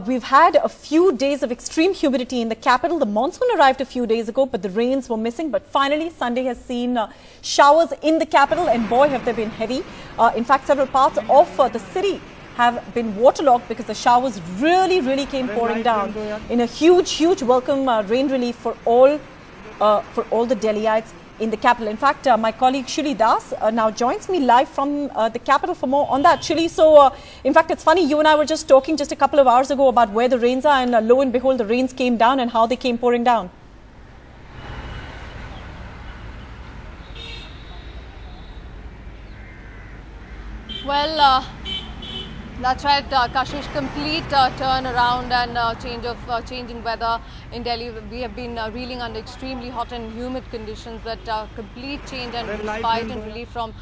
We've had a few days of extreme humidity in the capital. The monsoon arrived a few days ago, but the rains were missing. But finally, Sunday has seen showers in the capital, and boy, have they been heavy. In fact, several parts of the city have been waterlogged because the showers really came pouring down in a huge welcome rain relief for all the Delhiites in the capital. In fact, my colleague Shili Das now joins me live from the capital for more on that. Shili, so in fact, it's funny, you and I were just talking just a couple of hours ago about where the rains are, and lo and behold, the rains came down and how they came pouring down. Well, that's right, Kashish. Complete turnaround and change in weather in Delhi. We have been reeling under extremely hot and humid conditions, but complete change and respite and relief from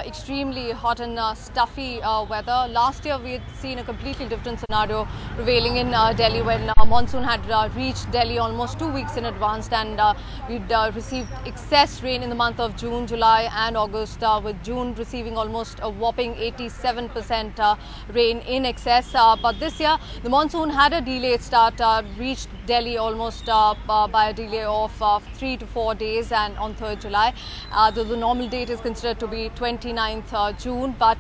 extremely hot and stuffy weather. Last year, we had seen a completely different scenario prevailing in Delhi when monsoon had reached Delhi almost 2 weeks in advance, and we'd received excess rain in the month of June, July and August, with June receiving almost a whopping 87% rain in excess. But this year, the monsoon had a delayed start, reached Delhi almost by a delay of 3 to 4 days, and on 3rd July. Though the normal date is considered to be 29th June, but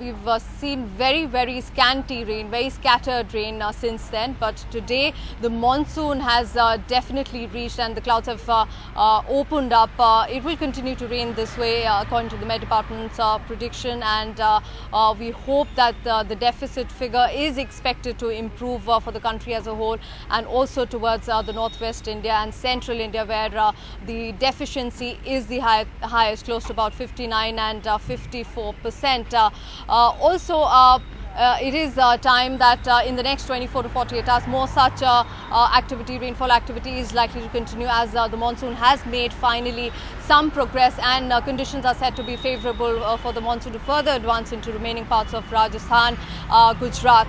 we've seen very scanty rain, very scattered rain since then. But today, the monsoon has definitely reached, and the clouds have opened up. It will continue to rain this way according to the Met Department's prediction, and we hope that the deficit figure is expected to improve for the country as a whole, and also towards the northwest India and central India, where the deficiency is the highest, close to about 59 and 54%. It is time that in the next 24 to 48 hours, more such rainfall activity is likely to continue, as the monsoon has made finally some progress, and conditions are said to be favourable for the monsoon to further advance into remaining parts of Rajasthan, Gujarat